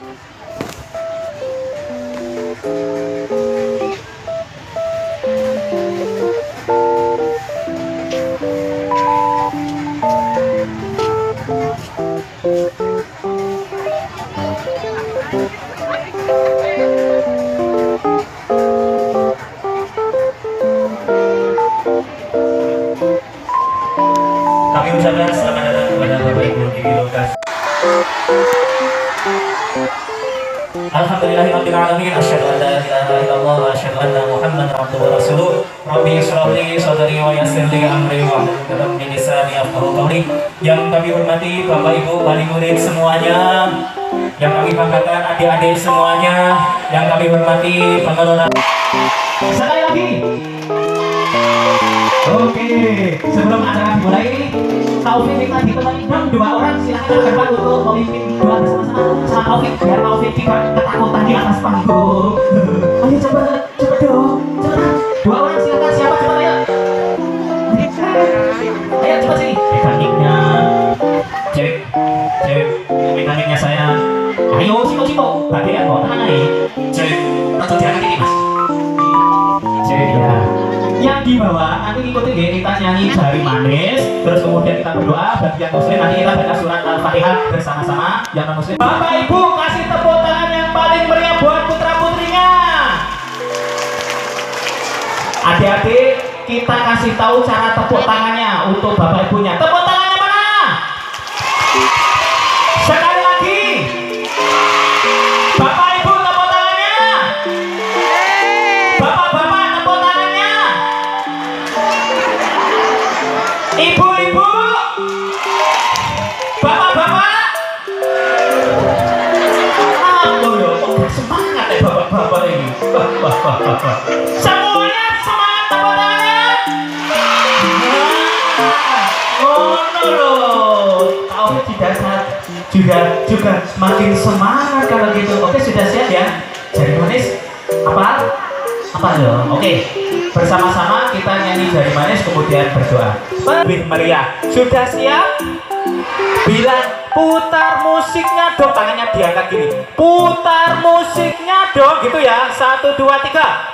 Kami ucapkan selamat datang kepada Bapak Ibu di lokasi. Alhamdulillahirabbil alamin, asyhadu an la ilaha illallah wa asyhadu anna Muhammadar abduhu wa rasuluh. Rabbi shrah li sadri wa yassir li amri wa hlul 'uqdatam min lisani yafqahu qawli. Yang kami hormati Bapak Ibu wali murid semuanya, yang kami banggakan adik-adik semuanya, yang kami hormati pengelola. Sekali lagi. Oke, sebelum acara dimulai, Taufik minta ditemani dong 2 orang, silakan ke depan untuk memimpin doa bersama-sama sama Taufik, biar Taufik tidak ketakutan di atas panggung. Ayo cepet dong, cepetan. 2 orang silakan, siapa cepat ayo. Ayo cepat sini. Mekaniknya, cek, mekaniknya saya. Ayo Ciko, bagian kok tenang aja. Cek, atau diangkat ini mas. Cek ya. Yang di bawah nanti ikutin ya, kita nyanyi Jari Manis, terus kemudian kita berdoa. Bagi yang muslim nanti kita baca surat Al-Fatihah bersama-sama. Yang non muslim, Bapak Ibu kasih tepuk tangan yang paling meriah buat putra putrinya. Adik-adik, kita kasih tahu cara tepuk tangannya untuk Bapak Ibunya. Tepuk tangannya mana? Sekali lagi. Bapak Ibu tepuk tangannya. Bapak-bapak tepuk tangannya. Ibu-ibu, bapak-bapak, semangat ya bapak-bapak ini. Semuanya semangat tepuk tangannya. Oh loh, tahu tidak saat juga makin semangat kalau gitu. Oke, sudah siap ya? Jari manis apa loh? Oke, bersama-sama kita nyanyi Jari Manis kemudian berdoa. Lebih meriah. Sudah siap? Bilang putar musiknya dong, tangannya diangkat gini. Putar musiknya dong, gitu ya. 1, 2, 3.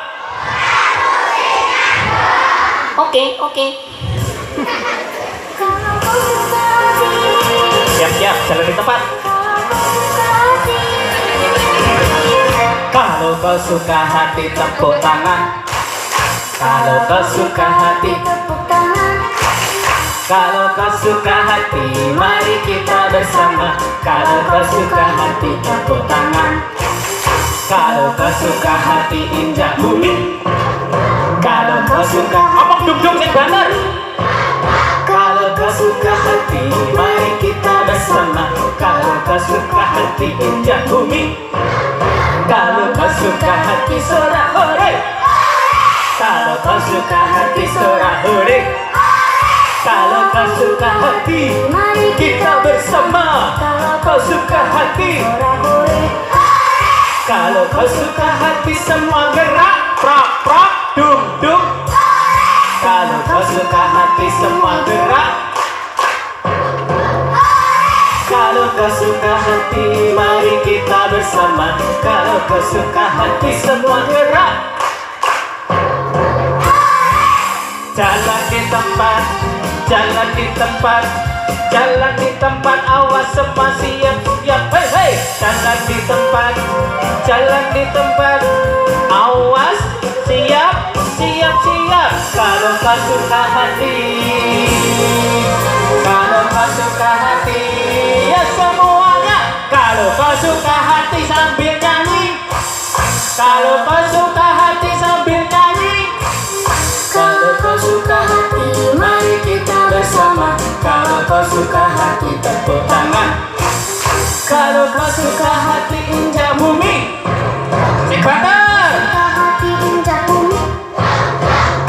Oke. Siap, jalan di tempat. Kalau kau suka hati tepuk tangan. Kalau kau suka hati tepuk tangan. Kalau kau suka hati mari kita bersama. Kalau kau suka hati tepuk tangan. Kalau kau suka hati injak bumi. Kalau kau suka ngomong dum-dum sing banter. Kalau kau suka hati mari kita bersama. Kalau kau suka hati injak bumi. Kalau kau suka hati sorak hore. Kalau kau suka hati sorak hore. Kalau kau suka hati mari kita bersama. Kalau kau suka hati sorak hore. Kalau kau suka hati semua gerak. Prok prok dum dum. Kalau kau suka hati semua gerak. Kalau kau suka hati mari kita bersama. Kalau kau suka hati semua gerak. Jalan di tempat, jalan di tempat, jalan di tempat, awas semua siap-siap. Hei, jalan di tempat, jalan di tempat, awas siap-siap. Kalau kau suka hati, kalau kau suka hati, ya semuanya. Kalau kau suka hati sambil nyanyi. Kalau kau suka hati sambil nyanyi. Kalau kau suka hati mari kita bersama. Kalau kau suka hati tepuk tangan. Kalau kau suka hati injak bumi. Sebentar. Hati injak bumi.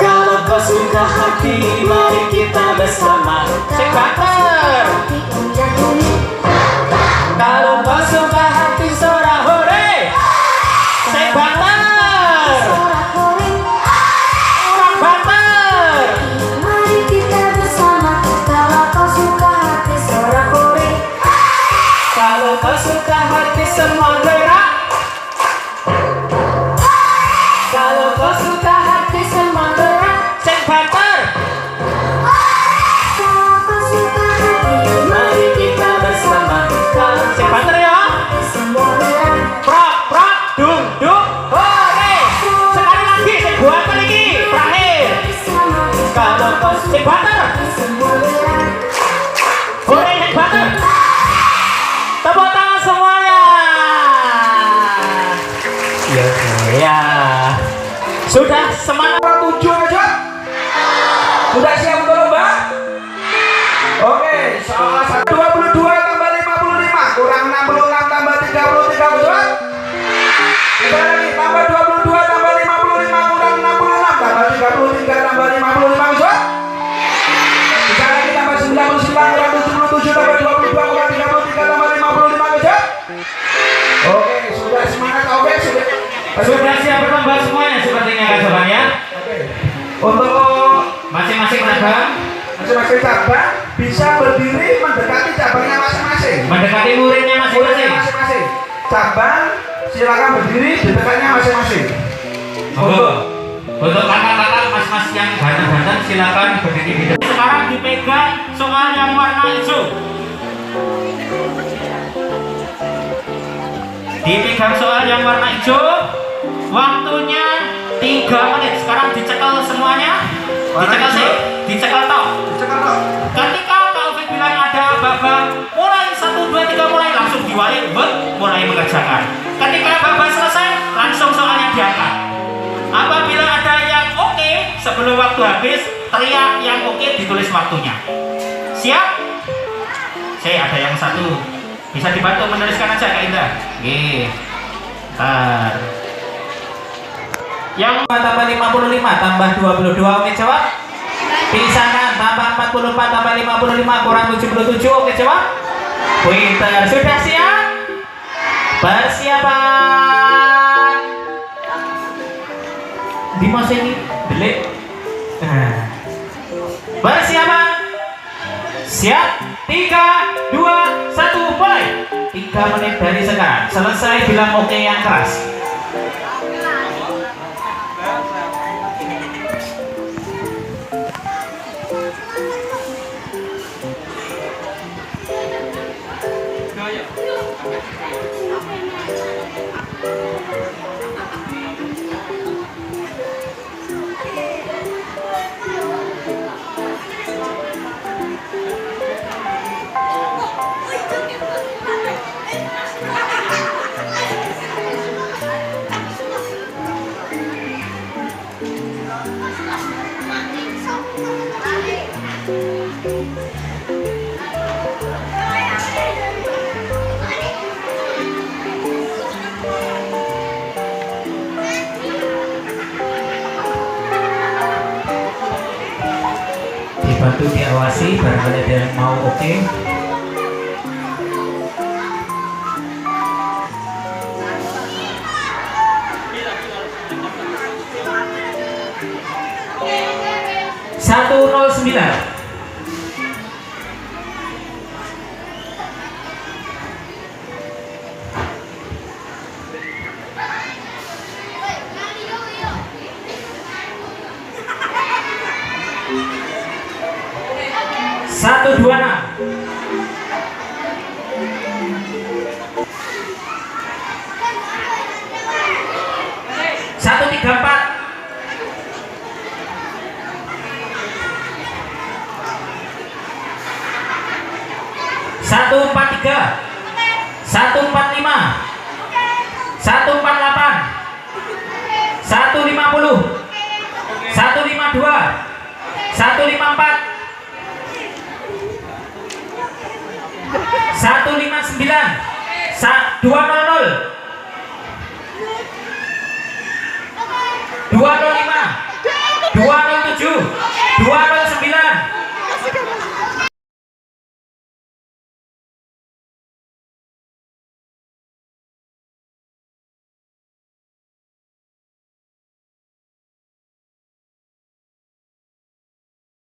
Kalau kau suka hati mari kita bersama. Sebentar. Kalau kau suka hati sorak hore. Sebentar. Kalau kau suka hati Sudah semangat. 7 aja. Sudah siap untuk lomba? Oke, soal 22 tambah 55 kurang 66 tambah 33 betul? Kita lagi tambah 22 tambah 55 kurang 66 tambah 33 tambah 55 betul? Kita lagi tambah 99 kurang 77 tambah 22 kurang 33 tambah 55 betul? Oke, sudah semangat. Oke, Sudah siap berlomba semuanya sepertinya kan sobat ya. Oke. Untuk masing-masing cabang bisa berdiri mendekati cabangnya masing-masing. Mendekati muridnya masing-masing. Cabang silakan berdiri di dekatnya masing-masing. Untuk kakak-kakak mas-mas yang ganteng-ganteng silakan berdiri di depan. Sekarang dipegang soal yang warna hijau. Dipegang soal yang warna hijau. Waktunya 3 menit. Sekarang dicekel semuanya. Dicekel toh. Ketika Taufik bilang ada baba, mulai 1, 2, 3 mulai langsung diwalik, mulai mengerjakan. Ketika baba selesai, langsung soalnya diangkat. Apabila ada yang oke, sebelum waktu habis, teriak yang oke, ditulis waktunya. Siap? Saya ada yang satu. Bisa dibantu menuliskan aja Kak Indah. Yang tambah 55 tambah 22, oke jawab. Pisahkan tambah 44 tambah 55 kurang 77, oke jawab. Pinter. Sudah siap? Persiapan. Di masa ini delik. Persiapan. Siap. 3, 2, 1 mulai. 3 menit dari sekarang. Selesai bilang oke yang keras. Dibantu diawasi barangkali ada yang mau oke. Satu 09. Satu 26. Satu 34. Satu 43. Satu 45. Satu 48. Satu 50. Satu 52. Satu 54. 159. 200. 200.